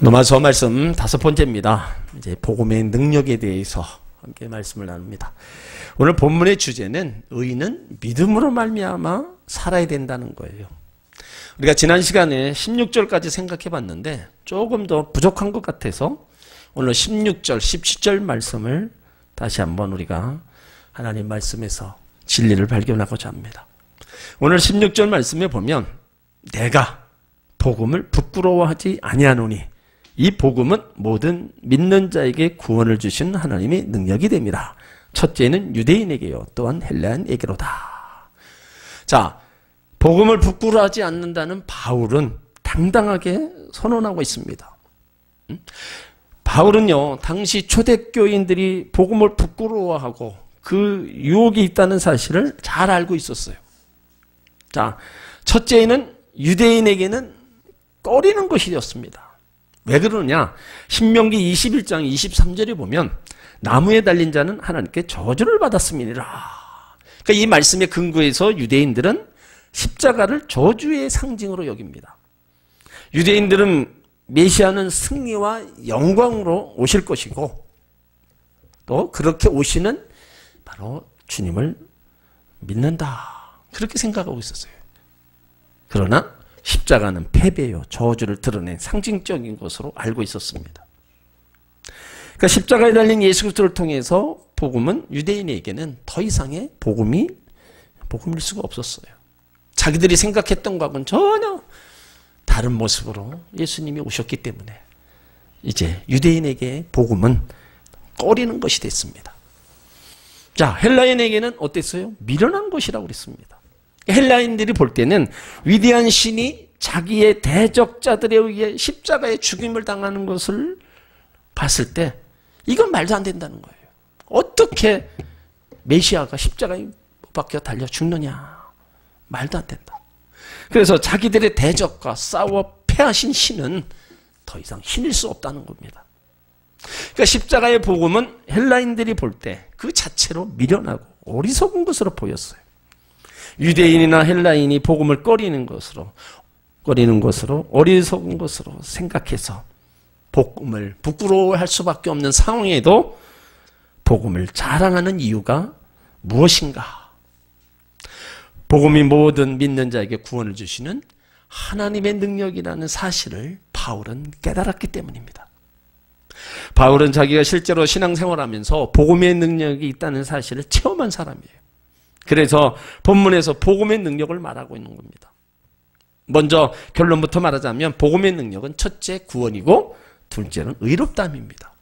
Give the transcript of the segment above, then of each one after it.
로마서 말씀 5번째입니다. 이제 복음의 능력에 대해서 함께 말씀을 나눕니다. 오늘 본문의 주제는 의인은 믿음으로 말미암아 살아야 된다는 거예요. 우리가 지난 시간에 16절까지 생각해 봤는데 조금 더 부족한 것 같아서 오늘 16절, 17절 말씀을 다시 한번 우리가 하나님 말씀에서 진리를 발견하고자 합니다. 오늘 16절 말씀에 보면 내가 복음을 부끄러워하지 아니하노니 이 복음은 모든 믿는 자에게 구원을 주신 하나님의 능력이 됩니다. 첫째는 유대인에게요, 또한 헬라인에게로다. 자, 복음을 부끄러워하지 않는다는 바울은 당당하게 선언하고 있습니다. 바울은요, 당시 초대교인들이 복음을 부끄러워하고 그 유혹이 있다는 사실을 잘 알고 있었어요. 자, 첫째는 유대인에게는 꺼리는 것이었습니다. 왜 그러냐? 신명기 21장 23절에 보면 나무에 달린 자는 하나님께 저주를 받았음이니라. 그러니까 이 말씀의 근거에서 유대인들은 십자가를 저주의 상징으로 여깁니다. 유대인들은 메시아는 승리와 영광으로 오실 것이고 또 그렇게 오시는 바로 주님을 믿는다. 그렇게 생각하고 있었어요. 그러나 십자가는 패배요, 저주를 드러낸 상징적인 것으로 알고 있었습니다. 그러니까 십자가에 달린 예수 그리스도를 통해서 복음은 유대인에게는 더 이상의 복음일 수가 없었어요. 자기들이 생각했던 것과는 전혀 다른 모습으로 예수님이 오셨기 때문에 이제 유대인에게 복음은 꺼리는 것이 됐습니다. 자, 헬라인에게는 어땠어요? 미련한 것이라고 그랬습니다. 헬라인들이 볼 때는 위대한 신이 자기의 대적자들에 의해 십자가에 죽임을 당하는 것을 봤을 때 이건 말도 안 된다는 거예요. 어떻게 메시아가 십자가에 못 박혀 달려 죽느냐. 말도 안 된다. 그래서 자기들의 대적과 싸워 패하신 신은 더 이상 신일 수 없다는 겁니다. 그러니까 십자가의 복음은 헬라인들이 볼 때 그 자체로 미련하고 어리석은 것으로 보였어요. 유대인이나 헬라인이 복음을 꺼리는 것으로 어리석은 것으로 생각해서 복음을 부끄러워할 수밖에 없는 상황에도 복음을 자랑하는 이유가 무엇인가? 복음이 모든 믿는 자에게 구원을 주시는 하나님의 능력이라는 사실을 바울은 깨달았기 때문입니다. 바울은 자기가 실제로 신앙생활하면서 복음의 능력이 있다는 사실을 체험한 사람이에요. 그래서 본문에서 복음의 능력을 말하고 있는 겁니다. 먼저 결론부터 말하자면 복음의 능력은 첫째 구원이고 둘째는 의롭다함입니다.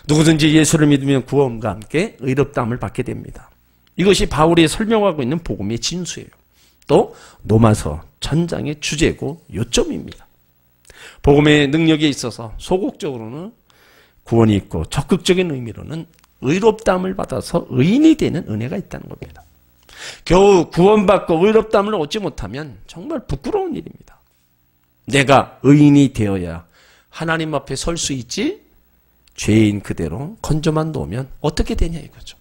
누구든지 예수를 믿으면 구원과 함께 의롭다함을 받게 됩니다. 이것이 바울이 설명하고 있는 복음의 진수예요. 또 로마서 전장의 주제고 요점입니다. 복음의 능력에 있어서 소극적으로는 구원이 있고 적극적인 의미로는 의롭다함을 받아서 의인이 되는 은혜가 있다는 겁니다. 겨우 구원받고 의롭다함을 얻지 못하면 정말 부끄러운 일입니다. 내가 의인이 되어야 하나님 앞에 설 수 있지 죄인 그대로 건져만 놓으면 어떻게 되냐 이거죠.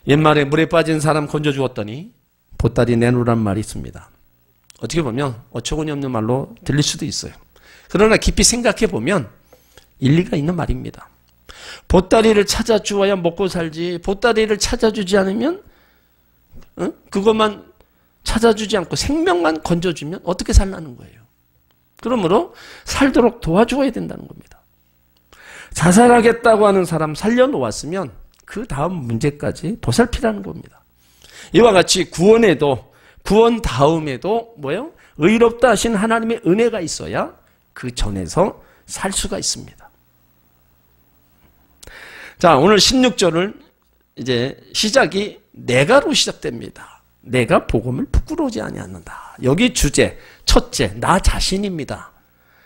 옛말에 물에 빠진 사람 건져 주었더니 보따리 내놓으란 말이 있습니다. 어떻게 보면 어처구니 없는 말로 들릴 수도 있어요. 그러나 깊이 생각해 보면 일리가 있는 말입니다. 보따리를 찾아주어야 먹고 살지 보따리를 찾아주지 않으면 그것만 찾아주지 않고 생명만 건져주면 어떻게 살라는 거예요. 그러므로 살도록 도와줘야 된다는 겁니다. 자살하겠다고 하는 사람 살려놓았으면 그 다음 문제까지 보살피라는 겁니다. 이와 같이 구원 다음에도 뭐예요? 의롭다 하신 하나님의 은혜가 있어야 그 전에서 살 수가 있습니다. 자, 오늘 16절은 이제 시작이 내가로 시작됩니다. 내가 복음을 부끄러워하지 아니하는다. 여기 주제, 첫째, 나 자신입니다.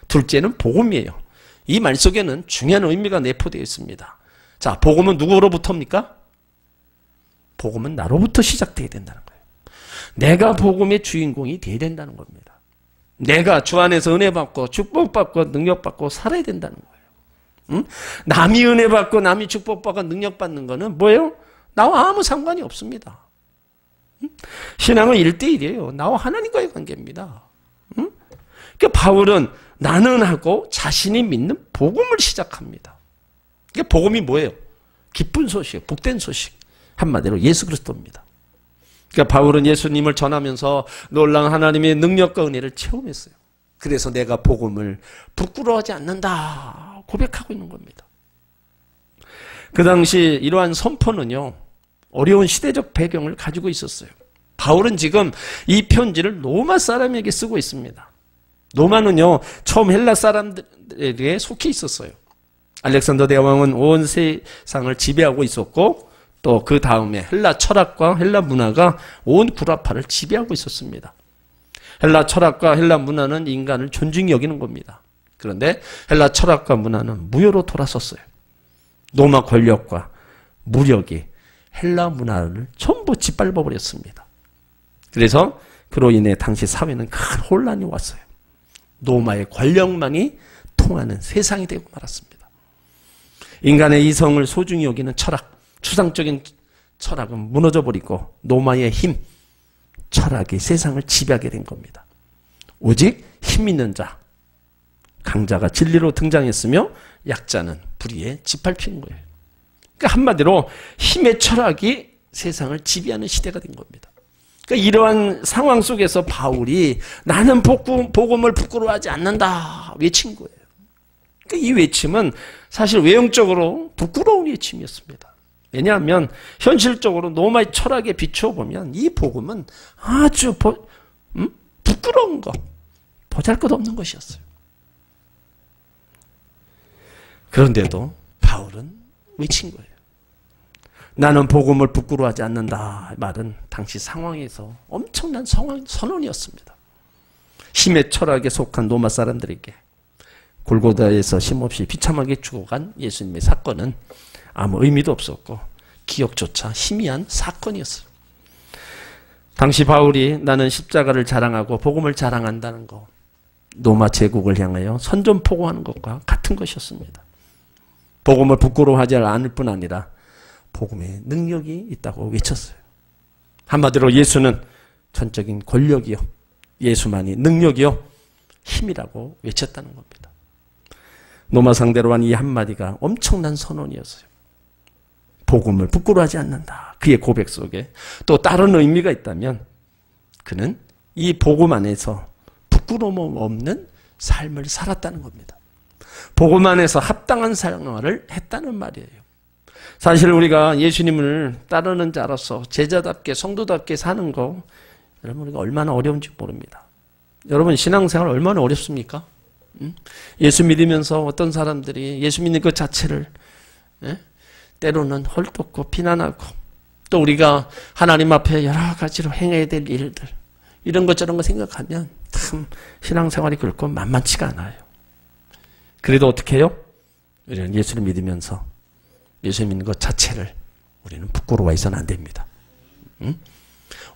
둘째는 복음이에요. 이 말 속에는 중요한 의미가 내포되어 있습니다. 자, 복음은 누구로부터입니까? 복음은 나로부터 시작되어야 된다는 거예요. 내가 복음의 주인공이 되어야 된다는 겁니다. 내가 주 안에서 은혜 받고 축복받고 능력받고 살아야 된다는 거예요. 응? 남이 은혜 받고 남이 축복받고 능력받는 거는 뭐예요? 나와 아무 상관이 없습니다. 응? 신앙은 1대1이에요. 나와 하나님과의 관계입니다. 응? 그러니까 바울은 나는 하고 자신이 믿는 복음을 시작합니다. 이게 복음이 뭐예요? 기쁜 소식, 복된 소식. 한마디로 예수 그리스도입니다. 그러니까 바울은 예수님을 전하면서 놀라운 하나님의 능력과 은혜를 체험했어요. 그래서 내가 복음을 부끄러워하지 않는다 고백하고 있는 겁니다. 그 당시 이러한 선포는요, 어려운 시대적 배경을 가지고 있었어요. 바울은 지금 이 편지를 로마 사람에게 쓰고 있습니다. 로마는요, 처음 헬라 사람들에게 속해 있었어요. 알렉산더 대왕은 온 세상을 지배하고 있었고, 또 그 다음에 헬라 철학과 헬라 문화가 온 구라파를 지배하고 있었습니다. 헬라 철학과 헬라 문화는 인간을 존중히 여기는 겁니다. 그런데 헬라 철학과 문화는 무효로 돌아섰어요. 로마 권력과 무력이 헬라 문화를 전부 짓밟아 버렸습니다. 그래서 그로 인해 당시 사회는 큰 혼란이 왔어요. 로마의 권력만이 통하는 세상이 되고 말았습니다. 인간의 이성을 소중히 여기는 철학, 추상적인 철학은 무너져버리고 로마의 힘, 철학이 세상을 지배하게 된 겁니다. 오직 힘 있는 자, 강자가 진리로 등장했으며 약자는 불의에 짓밟힌 거예요. 그러니까 한마디로 힘의 철학이 세상을 지배하는 시대가 된 겁니다. 그러니까 이러한 상황 속에서 바울이 나는 복음을 부끄러워하지 않는다 외친 거예요. 그러니까 이 외침은 사실 외형적으로 부끄러운 외침이었습니다. 왜냐하면 현실적으로 로마의 철학에 비추어 보면 이 복음은 아주 부끄러운 것, 보잘것없는 것이었어요. 그런데도 바울은 외친 거예요. 나는 복음을 부끄러워하지 않는다. 말은 당시 상황에서 엄청난 선언이었습니다. 힘의 철학에 속한 로마 사람들에게 골고다에서 힘없이 비참하게 죽어간 예수님의 사건은 아무 의미도 없었고 기억조차 희미한 사건이었어요. 당시 바울이 나는 십자가를 자랑하고 복음을 자랑한다는 것, 로마 제국을 향하여 선전포고하는 것과 같은 것이었습니다. 복음을 부끄러워하지 않을 뿐 아니라 복음의 능력이 있다고 외쳤어요. 한마디로 예수는 전적인 권력이요, 예수만이 능력이요, 힘이라고 외쳤다는 겁니다. 로마 상대로 한 이 한마디가 엄청난 선언이었어요. 복음을 부끄러워하지 않는다. 그의 고백 속에 또 다른 의미가 있다면 그는 이 복음 안에서 부끄러움 없는 삶을 살았다는 겁니다. 복음 안에서 합당한 생활을 했다는 말이에요. 사실 우리가 예수님을 따르는 자로서 제자답게 성도답게 사는 거 여러분 우리가 얼마나 어려운지 모릅니다. 여러분 신앙생활 얼마나 어렵습니까? 예수 믿으면서 어떤 사람들이 예수 믿는 것 자체를 때로는 헐뜯고 비난하고 또 우리가 하나님 앞에 여러 가지로 행해야 될 일들 이런 것 저런 거 생각하면 참 신앙생활이 그렇고 만만치가 않아요. 그래도 어떻게 해요? 우리는 예수를 믿으면서 예수 믿는 것 자체를 우리는 부끄러워해서는 안 됩니다.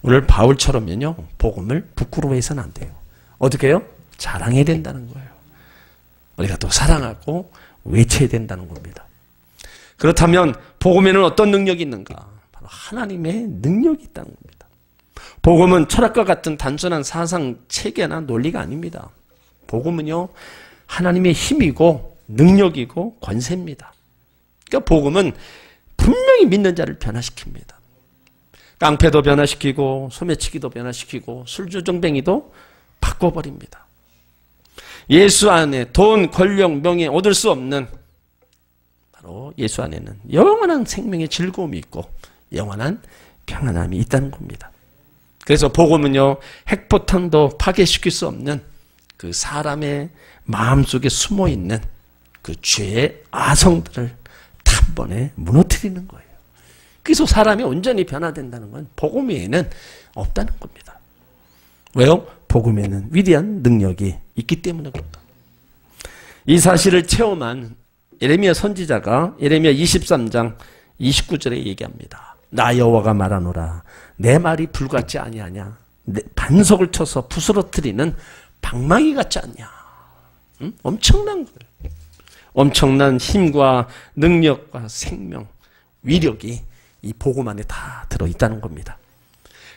오늘 바울처럼요 복음을 부끄러워해서는 안 돼요. 어떻게 해요? 자랑해야 된다는 거예요. 우리가 또 사랑하고 외쳐야 된다는 겁니다. 그렇다면 복음에는 어떤 능력이 있는가? 바로 하나님의 능력이 있다는 겁니다. 복음은 철학과 같은 단순한 사상 체계나 논리가 아닙니다. 복음은요 하나님의 힘이고 능력이고 권세입니다. 그러니까 복음은 분명히 믿는 자를 변화시킵니다. 깡패도 변화시키고 소매치기도 변화시키고 술주정뱅이도 바꿔버립니다. 예수 안에 돈, 권력, 명예 얻을 수 없는 바로 예수 안에는 영원한 생명의 즐거움이 있고 영원한 평안함이 있다는 겁니다. 그래서 복음은요 핵포탄도 파괴시킬 수 없는 그 사람의 마음속에 숨어있는 그 죄의 아성들을 단번에 무너뜨리는 거예요. 그래서 사람이 온전히 변화된다는 건 복음 외에는 없다는 겁니다. 왜요? 복음에는 위대한 능력이 있기 때문에 그렇다. 이 사실을 체험한 예레미야 선지자가 예레미야 23장 29절에 얘기합니다. 나 여호와가 말하노라 내 말이 불같지 아니하냐 반석을 쳐서 부스러뜨리는 방망이 같지 않냐. 엄청난 거예요. 엄청난 힘과 능력과 생명, 위력이 이 복음 안에 다 들어있다는 겁니다.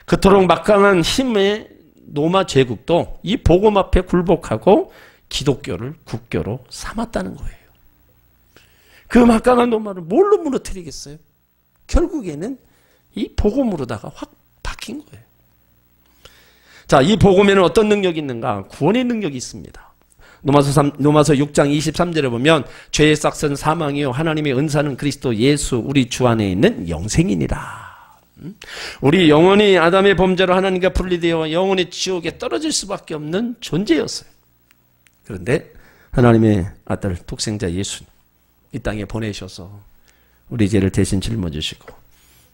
그토록 막강한 힘의 로마 제국도 이 복음 앞에 굴복하고 기독교를 국교로 삼았다는 거예요. 그 막강한 노마를 뭘로 무너뜨리겠어요? 결국에는 이 복음으로다가 확 바뀐 거예요. 자, 이 복음에는 어떤 능력이 있는가? 구원의 능력이 있습니다. 로마서 6장 23절에 보면 죄의 싹은 사망이요 하나님의 은사는 그리스도 예수 우리 주 안에 있는 영생이니라. 우리 영원히 아담의 범죄로 하나님과 분리되어 영원히 지옥에 떨어질 수밖에 없는 존재였어요. 그런데 하나님의 아들 독생자 예수님 이 땅에 보내셔서 우리 죄를 대신 짊어지시고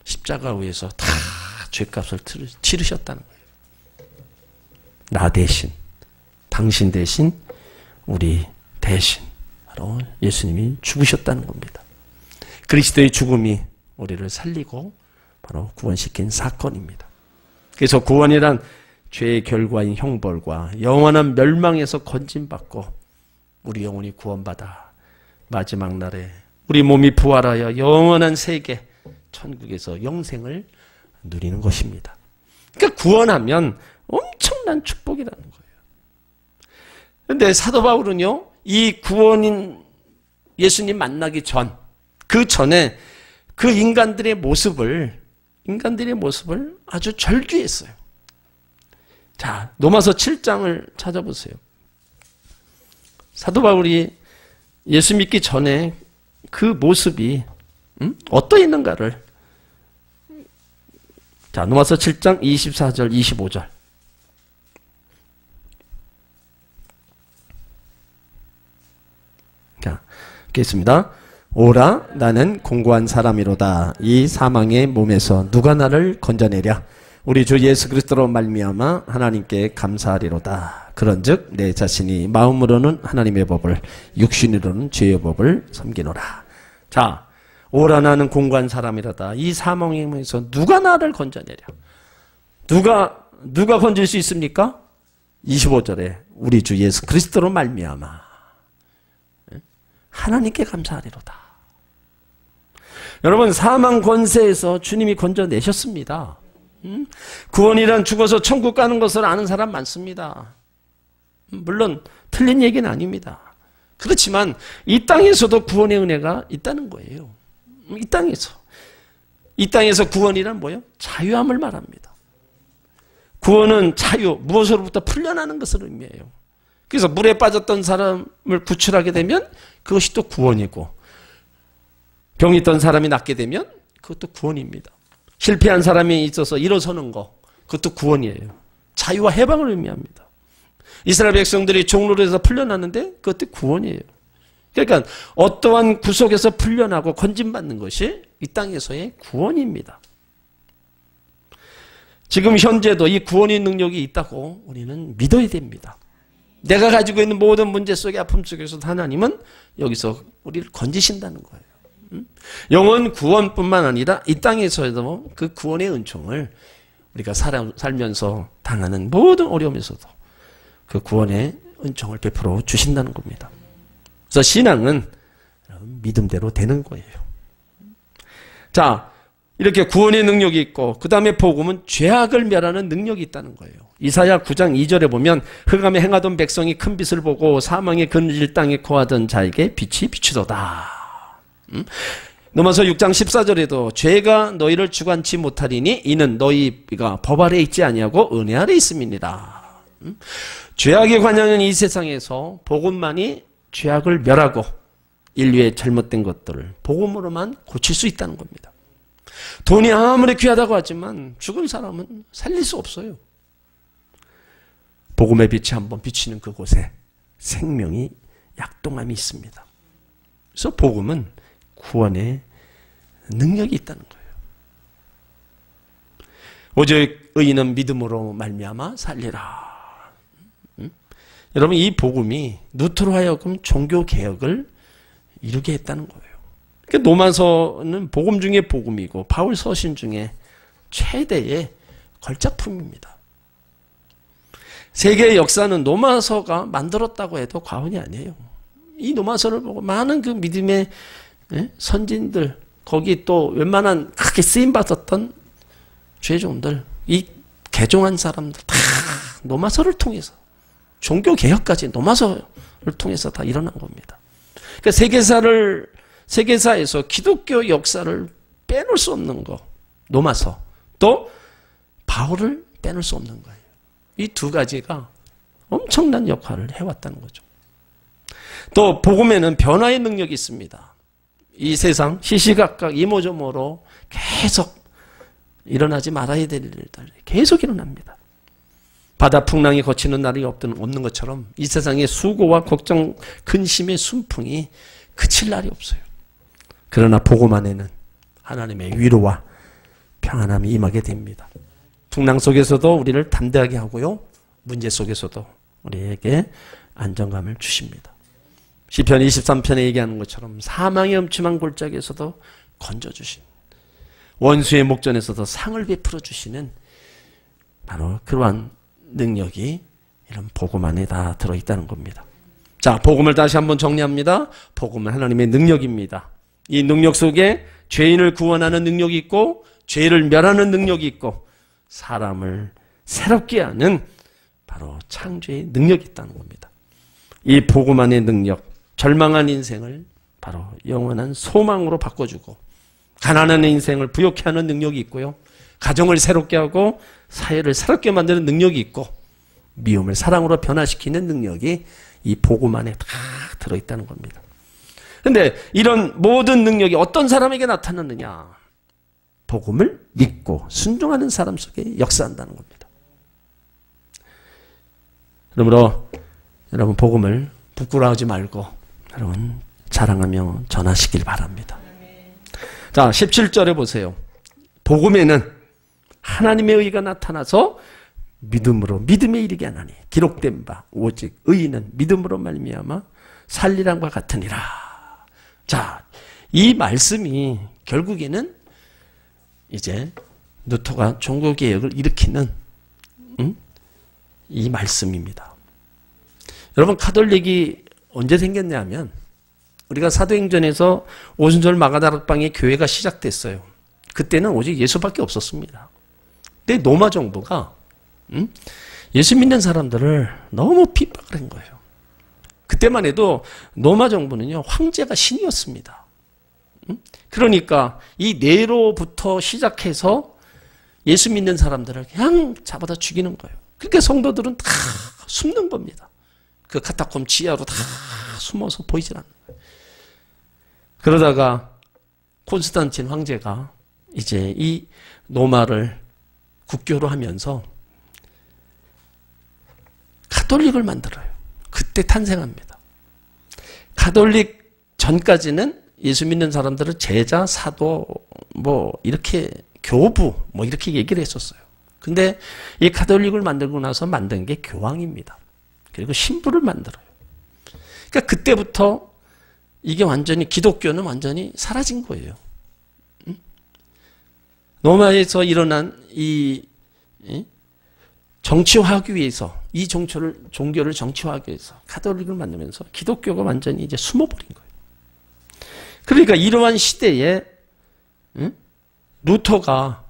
십자가 위에서 다 죄값을 치르셨다는 거예요. 나 대신, 당신 대신, 우리 대신 바로 예수님이 죽으셨다는 겁니다. 그리스도의 죽음이 우리를 살리고 바로 구원시킨 사건입니다. 그래서 구원이란 죄의 결과인 형벌과 영원한 멸망에서 건진받고 우리 영혼이 구원받아 마지막 날에 우리 몸이 부활하여 영원한 세계 천국에서 영생을 누리는 것입니다. 그러니까 구원하면 엄청난 축복이라는 거예요. 그런데 사도 바울은요, 이 구원인 예수님 만나기 전, 그 전에 그 인간들의 모습을 아주 절규했어요. 자, 로마서 7장을 찾아보세요. 사도 바울이 예수 믿기 전에 그 모습이 어떠했는가를 자, 로마서 7장 24절 25절 자, 읽겠습니다. 오라 나는 공고한 사람이로다. 이 사망의 몸에서 누가 나를 건져내랴. 우리 주 예수 그리스도로 말미암아 하나님께 감사하리로다. 그런즉 내 자신이 마음으로는 하나님의 법을 육신으로는 죄의 법을 섬기노라. 자, 오라 나는 공고한 사람이로다. 이 사망의 몸에서 누가 나를 건져내랴. 누가 건질 수 있습니까? 25절에 우리 주 예수 그리스도로 말미암아 하나님께 감사하리로다. 여러분, 사망 권세에서 주님이 건져내셨습니다. 구원이란 죽어서 천국 가는 것을 아는 사람 많습니다. 물론 틀린 얘기는 아닙니다. 그렇지만 이 땅에서도 구원의 은혜가 있다는 거예요. 이 땅에서 구원이란 뭐예요? 자유함을 말합니다. 구원은 자유, 무엇으로부터 풀려나는 것을 의미해요. 그래서 물에 빠졌던 사람을 구출하게 되면 그것이 또 구원이고, 병이 있던 사람이 낫게 되면 그것도 구원입니다. 실패한 사람이 있어서 일어서는 거, 그것도 구원이에요. 자유와 해방을 의미합니다. 이스라엘 백성들이 종로에서 풀려났는데 그것도 구원이에요. 그러니까 어떠한 구속에서 풀려나고 건진받는 것이 이 땅에서의 구원입니다. 지금 현재도 이 구원의 능력이 있다고 우리는 믿어야 됩니다. 내가 가지고 있는 모든 문제 속에 아픔 속에서도 하나님은 여기서 우리를 건지신다는 거예요. 영원 구원뿐만 아니라 이 땅에서도 그 구원의 은총을 우리가 살면서 당하는 모든 어려움에서도 그 구원의 은총을 베풀어 주신다는 겁니다. 그래서 신앙은 믿음대로 되는 거예요. 자, 이렇게 구원의 능력이 있고 그 다음에 복음은 죄악을 멸하는 능력이 있다는 거예요. 이사야 9장 2절에 보면 흑암에 행하던 백성이 큰 빛을 보고 사망의 그늘질 땅에 거하던 자에게 빛이 비추도다. 로마서 6장 14절에도 죄가 너희를 주관치 못하리니 이는 너희가 법 아래 있지 아니하고 은혜 아래 있음이니라. 죄악에 관하는 이 세상에서 복음만이 죄악을 멸하고 인류의 잘못된 것들을 복음으로만 고칠 수 있다는 겁니다. 돈이 아무리 귀하다고 하지만 죽은 사람은 살릴 수 없어요. 복음의 빛이 한번 비치는 그곳에 생명이 약동함이 있습니다. 그래서 복음은 구원의 능력이 있다는 거예요. 오직 의인은 믿음으로 말미암아 살리라. 여러분, 이 복음이 루터로 하여금 종교 개혁을 이루게 했다는 거예요. 그러니까 로마서는 복음 중에 복음이고 바울 서신 중에 최대의 걸작품입니다. 세계의 역사는 로마서가 만들었다고 해도 과언이 아니에요. 이 로마서를 보고 많은 그 믿음의 선진들, 거기 또 웬만한 크게 쓰임받았던 죄종들, 이 개종한 사람들 다 로마서를 통해서 종교개혁까지 노마서를 통해서 다 일어난 겁니다. 그러니까 세계사에서 기독교 역사를 빼놓을 수 없는 거, 노마서, 또 바울을 빼놓을 수 없는 거예요. 이 두 가지가 엄청난 역할을 해왔다는 거죠. 또 복음에는 변화의 능력이 있습니다. 이 세상 시시각각 이모저모로 계속 일어나지 말아야 될 일들 계속 일어납니다. 바다 풍랑이 거치는 날이 없는 것처럼 이 세상의 수고와 걱정, 근심의 순풍이 그칠 날이 없어요. 그러나 복음 안에는 하나님의 위로와 평안함이 임하게 됩니다. 풍랑 속에서도 우리를 담대하게 하고요. 문제 속에서도 우리에게 안정감을 주십니다. 시편 23편에 얘기하는 것처럼 사망의 음침한 골짜기에서도 건져주신, 원수의 목전에서도 상을 베풀어 주시는 바로 그러한 능력이 이런 복음 안에 다 들어있다는 겁니다. 자, 복음을 다시 한번 정리합니다. 복음은 하나님의 능력입니다. 이 능력 속에 죄인을 구원하는 능력이 있고 죄를 멸하는 능력이 있고 사람을 새롭게 하는 바로 창조의 능력이 있다는 겁니다. 이 복음 안의 능력, 절망한 인생을 바로 영원한 소망으로 바꿔주고 가난한 인생을 부욕해 하는 능력이 있고요. 가정을 새롭게 하고 사회를 새롭게 만드는 능력이 있고 미움을 사랑으로 변화시키는 능력이 이 복음 안에 다 들어있다는 겁니다. 그런데 이런 모든 능력이 어떤 사람에게 나타나느냐? 복음을 믿고 순종하는 사람 속에 역사한다는 겁니다. 그러므로 여러분 복음을 부끄러워하지 말고 여러분 자랑하며 전하시길 바랍니다. 자, 17절에 보세요. 복음에는 하나님의 의가 나타나서 믿음으로 믿음에 이르게 하나니 기록된 바 오직 의인은 믿음으로 말미암아 살리란과 같으니라. 자, 이 말씀이 결국에는 이제 루터가 종교개혁을 일으키는 이 말씀입니다. 여러분 카톨릭이 언제 생겼냐면 우리가 사도행전에서 오순절 마가다락방에 교회가 시작됐어요. 그때는 오직 예수밖에 없었습니다. 근데 로마 정부가 예수 믿는 사람들을 너무 핍박을 한 거예요. 그때만 해도 로마 정부는요 황제가 신이었습니다. 그러니까 이 네로부터 시작해서 예수 믿는 사람들을 그냥 잡아다 죽이는 거예요. 그러니까 성도들은 다 숨는 겁니다. 그 카타콤 지하로 다 숨어서 보이질 않는 거예요. 그러다가 콘스탄틴 황제가 이제 이 로마를 국교로 하면서 가톨릭을 만들어요. 그때 탄생합니다. 가톨릭 전까지는 예수 믿는 사람들은 제자, 사도, 이렇게 교부, 이렇게 얘기를 했었어요. 근데 이 가톨릭을 만들고 나서 만든 게 교황입니다. 그리고 신부를 만들어요. 그러니까 그때부터 이게 완전히, 기독교는 완전히 사라진 거예요. 로마에서 일어난 이 정치화하기 위해서, 이 종교를 정치화하기 위해서 가톨릭을 만들면서 기독교가 완전히 이제 숨어버린 거예요. 그러니까 이러한 시대에 루터가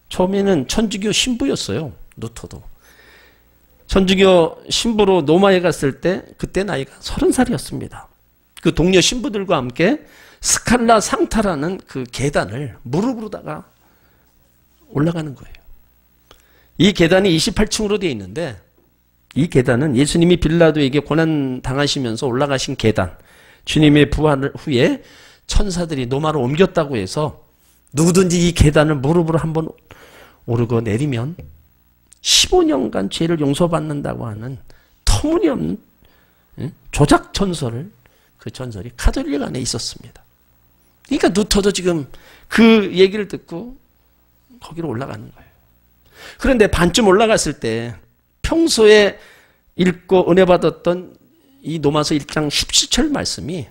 처음에는 천주교 신부였어요. 루터도. 천주교 신부로 로마에 갔을 때 그때 나이가 30살이었습니다. 그 동료 신부들과 함께 스칼라 상타라는 그 계단을 무릎으로다가 올라가는 거예요. 이 계단이 28층으로 되어 있는데 이 계단은 예수님이 빌라도에게 고난 당하시면서 올라가신 계단, 주님의 부활 후에 천사들이 로마로 옮겼다고 해서 누구든지 이 계단을 무릎으로 한번 오르고 내리면 15년간 죄를 용서받는다고 하는 터무니없는 조작 전설을, 그 전설이 가톨릭 안에 있었습니다. 그러니까 루터도 지금 그 얘기를 듣고 거기로 올라가는 거예요. 그런데 반쯤 올라갔을 때 평소에 읽고 은혜 받았던 이 로마서 1장 17절 말씀이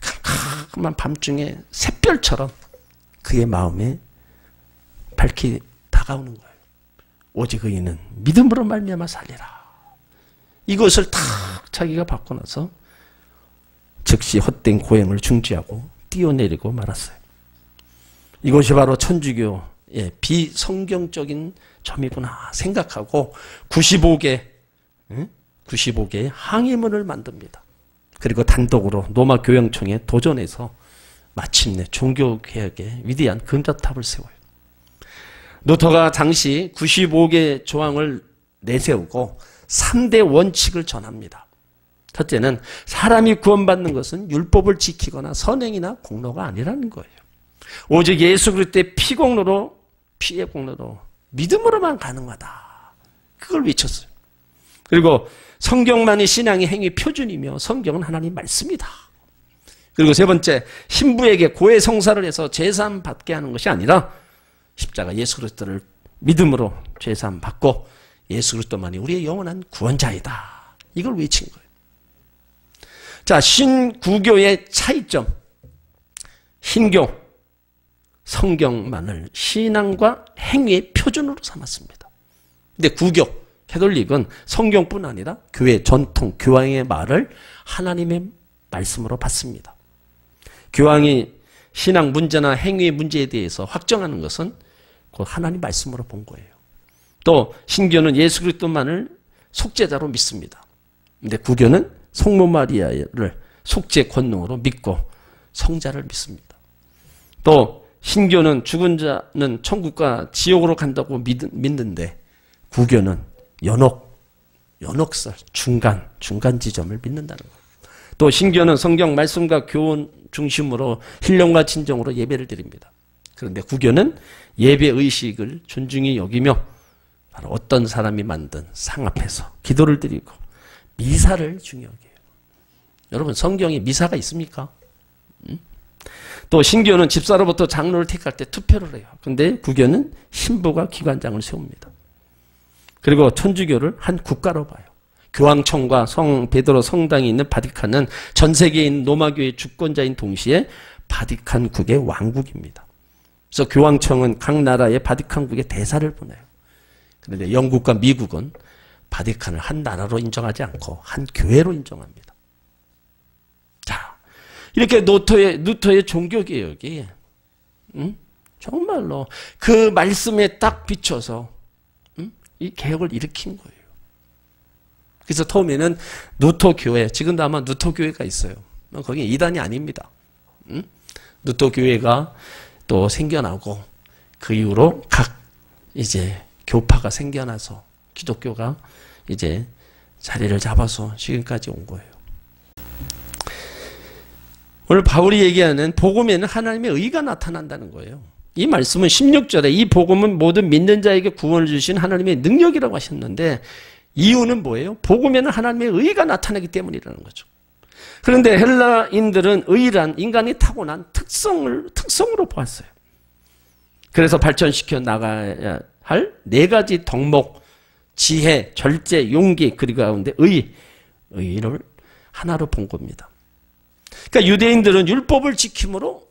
캄캄한 밤중에 샛별처럼 그의 마음에 밝히 다가오는 거예요. 오직 의인은 믿음으로 말미암아 살리라. 이것을 탁 자기가 받고 나서 즉시 헛된 고행을 중지하고 뛰어내리고 말았어요. 이것이 바로 천주교의 비성경적인 점이구나 생각하고 95개 95개의 항해문을 만듭니다. 그리고 단독으로 로마 교영청에 도전해서 마침내 종교개혁의 위대한 금자탑을 세워요. 루터가 당시 95개 조항을 내세우고 3대 원칙을 전합니다. 첫째는 사람이 구원받는 것은 율법을 지키거나 선행이나 공로가 아니라는 거예요. 오직 예수 그리스도의 피공로로, 피의 공로로, 믿음으로만 가능하다. 그걸 외쳤어요. 그리고 성경만이 신앙의 행위 표준이며 성경은 하나님 말씀이다. 그리고 세 번째, 신부에게 고해 성사를 해서 제사함 받게 하는 것이 아니라 십자가 예수 그리스도를 믿음으로 제사함 받고 예수 그리스도만이 우리의 영원한 구원자이다. 이걸 외친 거예요. 자, 신구교의 차이점. 신교, 성경만을 신앙과 행위의 표준으로 삼았습니다. 근데 구교, 캐톨릭은 성경뿐 아니라 교회 전통, 교황의 말을 하나님의 말씀으로 받습니다. 교황이 신앙 문제나 행위의 문제에 대해서 확정하는 것은 곧 하나님 말씀으로 본 거예요. 또 신교는 예수 그리스도만을 속죄자로 믿습니다. 근데 구교는 성모 마리아를 속죄 권능으로 믿고 성자를 믿습니다. 또 신교는 죽은 자는 천국과 지옥으로 간다고 믿는데 구교는 연옥설, 중간 지점을 믿는다는 거예요. 또 신교는 성경 말씀과 교훈 중심으로 신령과 진정으로 예배를 드립니다. 그런데 구교는 예배 의식을 존중히 여기며 바로 어떤 사람이 만든 상 앞에서 기도를 드리고 미사를 중요하게 해요. 여러분, 성경에 미사가 있습니까? 또 신교는 집사로부터 장로를 택할 때 투표를 해요. 근데 구교는 신부가 기관장을 세웁니다. 그리고 천주교를 한 국가로 봐요. 교황청과 성 베드로 성당이 있는 바티칸은 전 세계에 있는 로마교의 주권자인 동시에 바티칸국의 왕국입니다. 그래서 교황청은 각 나라의 바티칸국의 대사를 보내요. 그런데 영국과 미국은 바티칸을 한 나라로 인정하지 않고 한 교회로 인정합니다. 자, 이렇게 루터의 종교개혁이 정말로 그 말씀에 딱 비춰서 이 개혁을 일으킨 거예요. 그래서 처음에는 루터 교회, 지금도 아마 루터 교회가 있어요. 거기 이단이 아닙니다. 루터 교회가 또 생겨나고 그 이후로 각 이제 교파가 생겨나서 기독교가 이제 자리를 잡아서 지금까지 온 거예요. 오늘 바울이 얘기하는 복음에는 하나님의 의가 나타난다는 거예요. 이 말씀은 16절에 이 복음은 모든 믿는 자에게 구원을 주신 하나님의 능력이라고 하셨는데 이유는 뭐예요? 복음에는 하나님의 의가 나타나기 때문이라는 거죠. 그런데 헬라인들은 의란 인간이 타고난 특성으로 보았어요. 그래서 발전시켜 나가야 할 네 가지 덕목, 지혜, 절제, 용기, 그리고 가운데 의를 하나로 본 겁니다. 그러니까 유대인들은 율법을 지킴으로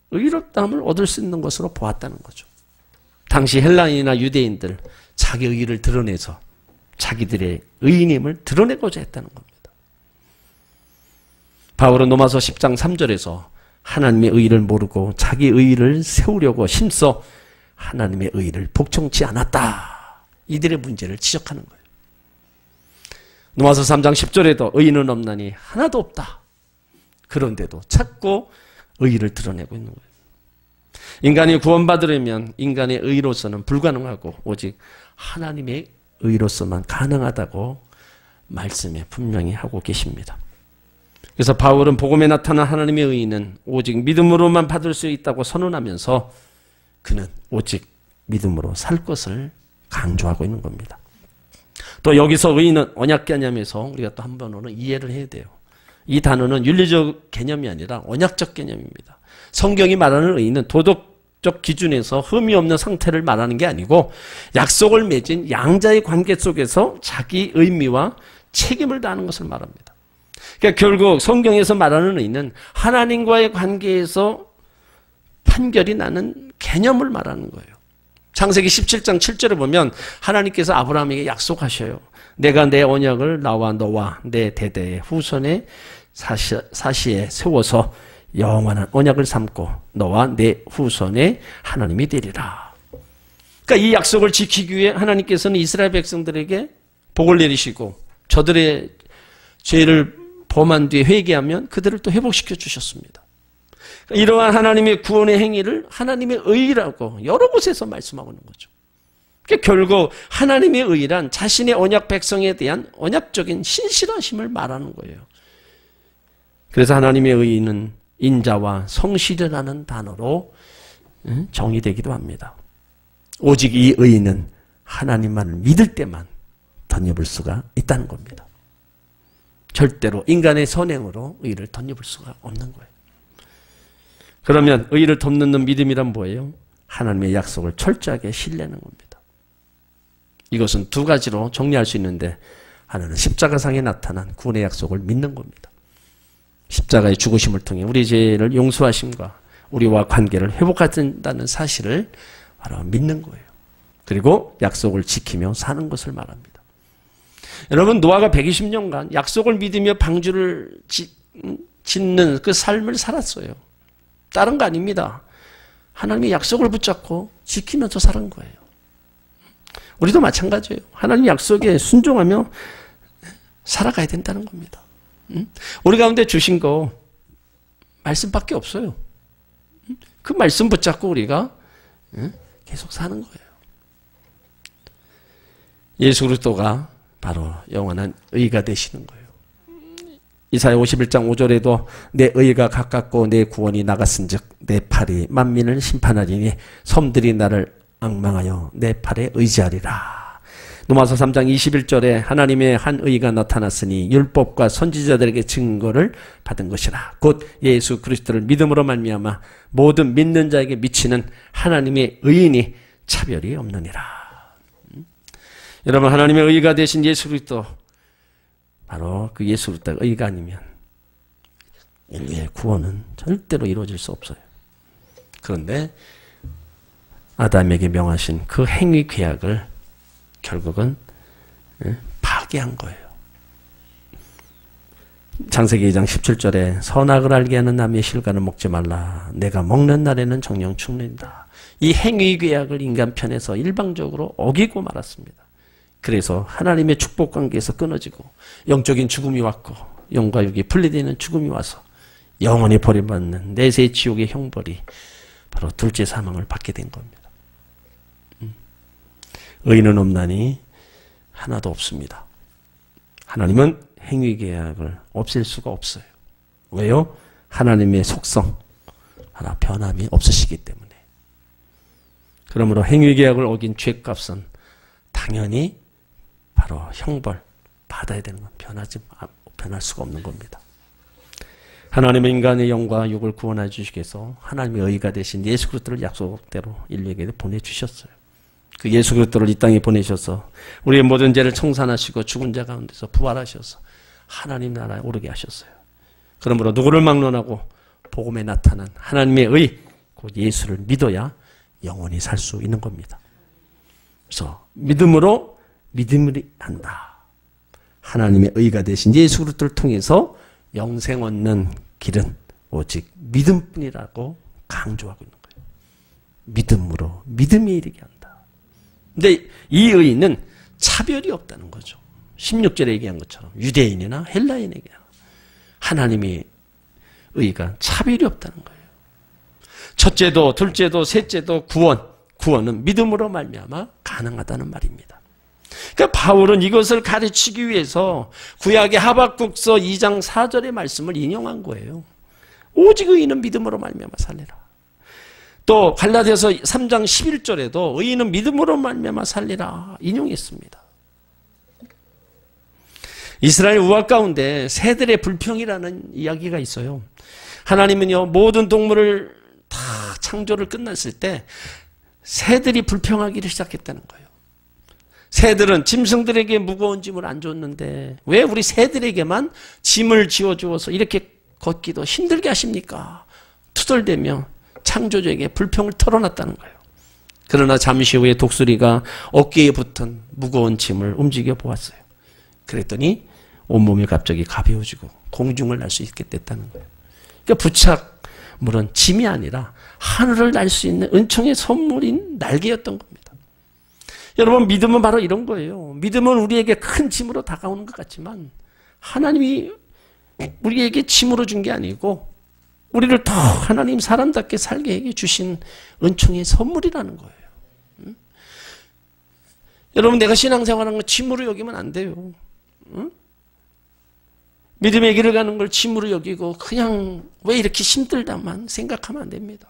의롭다함을 얻을 수 있는 것으로 보았다는 거죠. 당시 헬라인이나 유대인들 자기 의를 드러내서 자기들의 의인임을 드러내고자 했다는 겁니다. 바울은 로마서 10장 3절에서 하나님의 의를 모르고 자기 의를 세우려고 힘써 하나님의 의를 복종치 않았다. 이들의 문제를 지적하는 거예요. 로마서 3장 10절에도 의인은 없나니 하나도 없다. 그런데도 자꾸 의를 드러내고 있는 거예요. 인간이 구원받으려면 인간의 의로서는 불가능하고 오직 하나님의 의로서만 가능하다고 말씀에 분명히 하고 계십니다. 그래서 바울은 복음에 나타난 하나님의 의는 오직 믿음으로만 받을 수 있다고 선언하면서 그는 오직 믿음으로 살 것을 강조하고 있는 겁니다. 또 여기서 의는 언약 개념에서 우리가 또 한 번으로 이해를 해야 돼요. 이 단어는 윤리적 개념이 아니라 언약적 개념입니다. 성경이 말하는 의는 도덕적 기준에서 흠이 없는 상태를 말하는 게 아니고 약속을 맺은 양자의 관계 속에서 자기 의미와 책임을 다하는 것을 말합니다. 그러니까 결국 성경에서 말하는 의는 하나님과의 관계에서 판결이 나는 개념을 말하는 거예요. 창세기 17장 7절에 보면 하나님께서 아브라함에게 약속하셔요. 내가 내 언약을 나와 너와 내 대대의 후손의 사시에 세워서 영원한 언약을 삼고 너와 내 후손의 하나님이 되리라. 그러니까 이 약속을 지키기 위해 하나님께서는 이스라엘 백성들에게 복을 내리시고 저들의 죄를 범한 뒤에 회개하면 그들을 또 회복시켜 주셨습니다. 이러한 하나님의 구원의 행위를 하나님의 의라고 여러 곳에서 말씀하고 있는 거죠. 결국 하나님의 의란 자신의 언약 백성에 대한 언약적인 신실하심을 말하는 거예요. 그래서 하나님의 의는 인자와 성실이라는 단어로 정의되기도 합니다. 오직 이 의는 하나님만을 믿을 때만 덧입을 수가 있다는 겁니다. 절대로 인간의 선행으로 의를 덧입을 수가 없는 거예요. 그러면 의를 덧입는 믿음이란 뭐예요? 하나님의 약속을 철저하게 신뢰하는 겁니다. 이것은 두 가지로 정리할 수 있는데, 하나는 십자가상에 나타난 구원의 약속을 믿는 겁니다. 십자가의 죽으심을 통해 우리 죄를 용서하심과 우리와 관계를 회복하신다는 사실을 바로 믿는 거예요. 그리고 약속을 지키며 사는 것을 말합니다. 여러분, 노아가 120년간 약속을 믿으며 방주를 짓는 그 삶을 살았어요. 다른 거 아닙니다. 하나님의 약속을 붙잡고 지키면서 살은 거예요. 우리도 마찬가지예요. 하나님 약속에 순종하며 살아가야 된다는 겁니다. 우리 가운데 주신 거 말씀밖에 없어요. 그 말씀 붙잡고 우리가 계속 사는 거예요. 예수 그리스도가 바로 영원한 의가 되시는 거예요. 이사야 51장 5절에도 내 의가 가깝고 내 구원이 나갔은즉 내 팔이 만민을 심판하리니 섬들이 나를 앙망하여 내 팔에 의지하리라. 로마서 3장 21절에 하나님의 한 의가 나타났으니 율법과 선지자들에게 증거를 받은 것이라. 곧 예수 그리스도를 믿음으로 말미암아 모든 믿는 자에게 미치는 하나님의 의인이 차별이 없느니라. 여러분, 하나님의 의가 되신 예수 그리스도, 바로 그 예수 그리스도가 의가 아니면 인류의 구원은 절대로 이루어질 수 없어요. 그런데 아담에게 명하신 그 행위 계약을 결국은 파괴한 거예요. 창세기 2장 17절에 선악을 알게 하는 나무의 실과를 먹지 말라. 내가 먹는 날에는 정령 죽는다. 이 행위 계약을 인간 편에서 일방적으로 어기고 말았습니다. 그래서 하나님의 축복 관계에서 끊어지고 영적인 죽음이 왔고 영과 육이 분리되는 죽음이 와서 영원히 버림받는 내세 지옥의 형벌이 바로 둘째 사망을 받게 된 겁니다. 의인은 없나니 하나도 없습니다. 하나님은 행위계약을 없앨 수가 없어요. 왜요? 하나님의 속성, 하나 변함이 없으시기 때문에. 그러므로 행위계약을 어긴 죄값은 당연히 바로 형벌 받아야 되는 건 변할 수가 없는 겁니다. 하나님은 인간의 영과 육을 구원해 주시기 위해서 하나님의 의가 되신 예수 그리스도를 약속대로 인류에게 보내주셨어요. 그 예수 그리스도를 이 땅에 보내셔서 우리의 모든 죄를 청산하시고 죽은 자 가운데서 부활하셔서 하나님 나라에 오르게 하셨어요. 그러므로 누구를 막론하고 복음에 나타난 하나님의 의, 곧 예수를 믿어야 영원히 살 수 있는 겁니다. 그래서 믿음으로 믿음을 한다. 하나님의 의가 되신 예수 그리스도를 통해서 영생 얻는 길은 오직 믿음뿐이라고 강조하고 있는 거예요. 믿음으로 믿음에 이르게 한다. 근데 이 의는 차별이 없다는 거죠. 16절에 얘기한 것처럼 유대인이나 헬라인에게 하나님의 의가 차별이 없다는 거예요. 첫째도 둘째도 셋째도 구원은 믿음으로 말미암아 가능하다는 말입니다. 그러니까 바울은 이것을 가르치기 위해서 구약의 하박국서 2장 4절의 말씀을 인용한 거예요. 오직 의인은 믿음으로 말미암아 살리라. 또 갈라디아서 3장 11절에도 의인은 믿음으로 말미암아 살리라 인용했습니다. 이스라엘 우화 가운데 새들의 불평이라는 이야기가 있어요. 하나님은요, 모든 동물을 다 창조를 끝났을 때 새들이 불평하기를 시작했다는 거예요. 새들은 짐승들에게 무거운 짐을 안 줬는데 왜 우리 새들에게만 짐을 지어주어서 이렇게 걷기도 힘들게 하십니까? 투덜대며 창조주에게 불평을 털어놨다는 거예요. 그러나 잠시 후에 독수리가 어깨에 붙은 무거운 짐을 움직여 보았어요. 그랬더니 온몸이 갑자기 가벼워지고 공중을 날 수 있게 됐다는 거예요. 그러니까 부착물은 짐이 아니라 하늘을 날 수 있는 은총의 선물인 날개였던 겁니다. 여러분, 믿음은 바로 이런 거예요. 믿음은 우리에게 큰 짐으로 다가오는 것 같지만 하나님이 우리에게 짐으로 준 게 아니고 우리를 더 하나님 사람답게 살게 해 주신 은총의 선물이라는 거예요. 여러분, 내가 신앙생활하는 거 짐으로 여기면 안 돼요. 믿음의 길을 가는 걸 짐으로 여기고 그냥 왜 이렇게 힘들다만 생각하면 안 됩니다.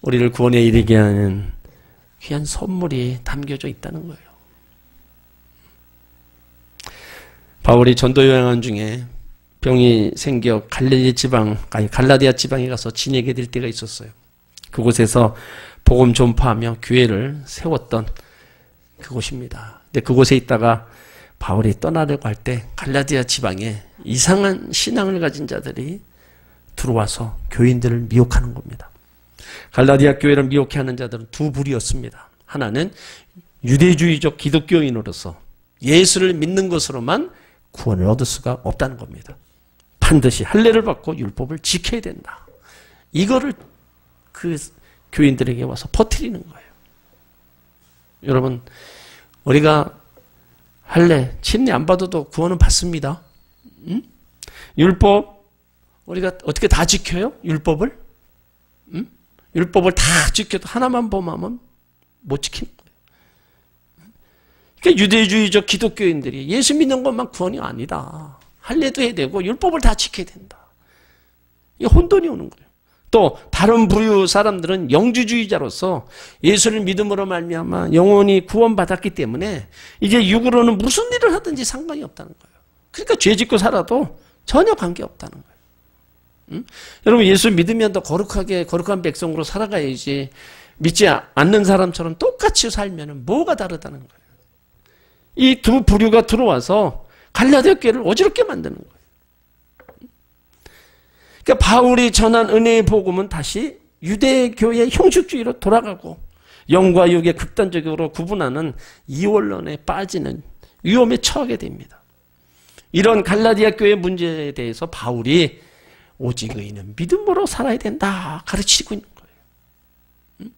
우리를 구원에 이르게 하는 귀한 선물이 담겨져 있다는 거예요. 바울이 전도 여행한 중에 병이 생겨 갈라디아 지방에 가서 지내게 될 때가 있었어요. 그곳에서 복음 전파하며 교회를 세웠던 그곳입니다. 근데 그곳에 있다가 바울이 떠나려고 할 때 갈라디아 지방에 이상한 신앙을 가진 자들이 들어와서 교인들을 미혹하는 겁니다. 갈라디아 교회를 미혹해하는 자들은 두 부류였습니다. 하나는 유대주의적 기독교인으로서 예수를 믿는 것으로만 구원을 얻을 수가 없다는 겁니다. 반드시 할례를 받고 율법을 지켜야 된다. 이거를 그 교인들에게 와서 퍼뜨리는 거예요. 여러분, 우리가 할례, 침례 안 받아도 구원은 받습니다. 응? 율법, 우리가 어떻게 다 지켜요? 율법을? 응? 율법을 다 지켜도 하나만 범하면 못 지키는 거예요. 그러니까 유대주의적 기독교인들이 예수 믿는 것만 구원이 아니다. 할례도 해야 되고 율법을 다 지켜야 된다. 이게 혼돈이 오는 거예요. 또 다른 부류 사람들은 영주주의자로서 예수를 믿음으로 말미암아 영원히 구원받았기 때문에 이제 육으로는 무슨 일을 하든지 상관이 없다는 거예요. 그러니까 죄 짓고 살아도 전혀 관계없다는 거예요. 응? 여러분, 예수 믿으면 더 거룩한 백성으로 살아가야지 믿지 않는 사람처럼 똑같이 살면 뭐가 다르다는 거예요. 이 두 부류가 들어와서 갈라디아 교회를 어지럽게 만드는 거예요. 그러니까 바울이 전한 은혜의 복음은 다시 유대교의 형식주의로 돌아가고 영과 육의 극단적으로 구분하는 이원론에 빠지는 위험에 처하게 됩니다. 이런 갈라디아 교회 문제에 대해서 바울이 오직 의인은 믿음으로 살아야 된다 가르치고 있는 거예요.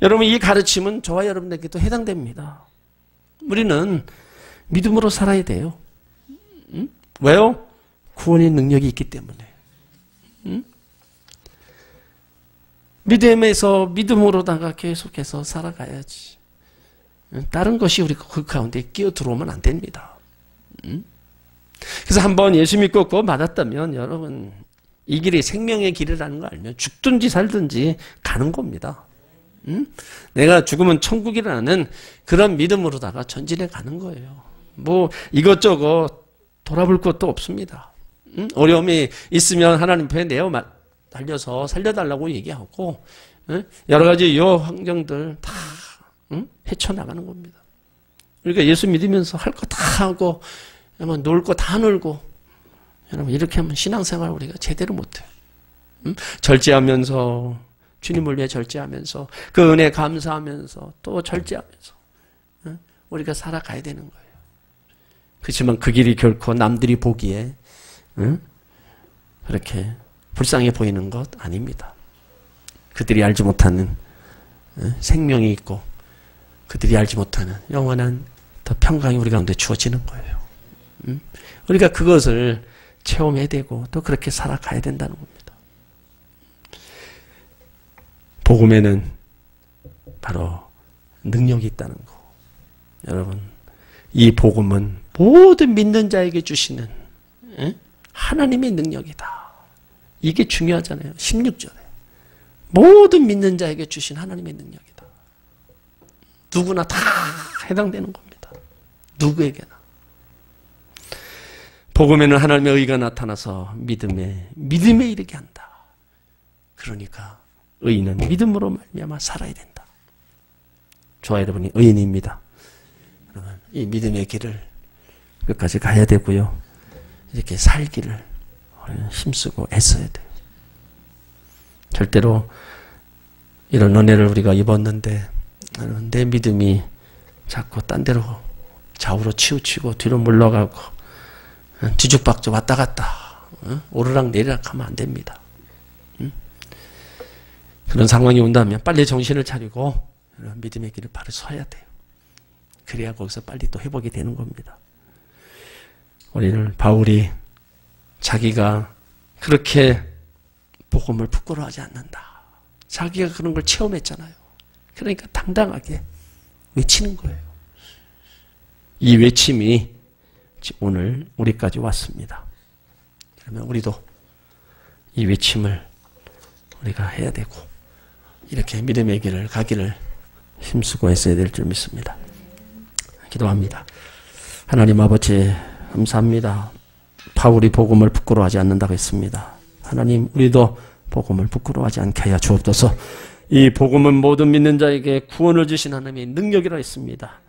여러분, 이 가르침은 저와 여러분에게도 해당됩니다. 우리는 믿음으로 살아야 돼요. 왜요? 구원의 능력이 있기 때문에. 믿음에서 믿음으로다가 계속해서 살아가야지. 다른 것이 우리 그 가운데 끼어 들어오면 안 됩니다. 그래서 한번 예수 믿고 구원 받았다면 여러분, 이 길이 생명의 길이라는 거 알면 죽든지 살든지 가는 겁니다. 내가 죽으면 천국이라는 그런 믿음으로다가 전진해 가는 거예요. 뭐 이것저것 돌아볼 것도 없습니다. 어려움이 있으면 하나님 편에 내어 달려서 살려달라고 얘기하고 여러 가지 요 환경들 다 헤쳐나가는 겁니다. 그러니까 예수 믿으면서 할 거 다 하고 놀 거 다 놀고 여러분, 이렇게 하면 신앙생활 우리가 제대로 못해요. 절제하면서 주님을 위해 절제하면서 그 은혜 감사하면서 또 절제하면서 우리가 살아가야 되는 거예요. 그렇지만 그 길이 결코 남들이 보기에 그렇게 불쌍해 보이는 것 아닙니다. 그들이 알지 못하는 생명이 있고 그들이 알지 못하는 영원한 더 평강이 우리 가운데 주어지는 거예요. 우리가 그것을 체험해야 되고 또 그렇게 살아가야 된다는 겁니다. 복음에는 바로 능력이 있다는 거. 여러분, 이 복음은 모든 믿는 자에게 주시는 하나님의 능력이다. 이게 중요하잖아요. 16절에. 모든 믿는 자에게 주신 하나님의 능력이다. 누구나 다 해당되는 겁니다. 누구에게나. 복음에는 하나님의 의가 나타나서 믿음에 이르게 한다. 그러니까 의인은 믿음으로 말미암아 살아야 된다. 저와 여러분이 의인입니다. 여러분, 이 믿음의 길을 끝까지 가야 되고요. 이렇게 살기를 힘쓰고 애써야 돼요. 절대로 이런 은혜를 우리가 입었는데 내 믿음이 자꾸 딴 데로 좌우로 치우치고 뒤로 물러가고 뒤죽박죽 왔다 갔다 오르락 내리락 하면 안 됩니다. 그런 상황이 온다면 빨리 정신을 차리고 믿음의 길을 바로 서야 돼요. 그래야 거기서 빨리 또 회복이 되는 겁니다. 우리는 바울이 자기가 그렇게 복음을 부끄러워하지 않는다. 자기가 그런 걸 체험했잖아요. 그러니까 당당하게 외치는 거예요. 이 외침이 오늘 우리까지 왔습니다. 그러면 우리도 이 외침을 우리가 해야 되고 이렇게 믿음의 길을 가기를 힘쓰고 했어야 될 줄 믿습니다. 기도합니다. 하나님 아버지 감사합니다. 바울이 복음을 부끄러워하지 않는다고 했습니다. 하나님 우리도 복음을 부끄러워하지 않게 하여 주옵소서. 이 복음은 모든 믿는 자에게 구원을 주신 하나님의 능력이라 했습니다.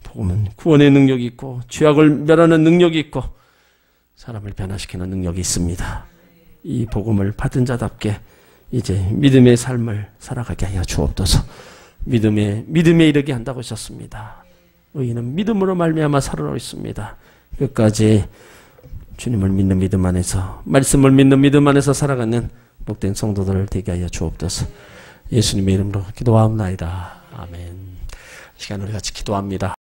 복음은 구원의 능력이 있고 죄악을 멸하는 능력이 있고 사람을 변화시키는 능력이 있습니다. 이 복음을 받은 자답게 이제 믿음의 삶을 살아가게 하여 주옵소서. 믿음에 이르게 한다고 하셨습니다. 의인은 믿음으로 말미암아 살아나고 있습니다. 끝까지 주님을 믿는 믿음 안에서 말씀을 믿는 믿음 안에서 살아가는 복된 성도들을 되게 하여 주옵소서. 예수님의 이름으로 기도하옵나이다. 아멘. 이 시간 우리 같이 기도합니다.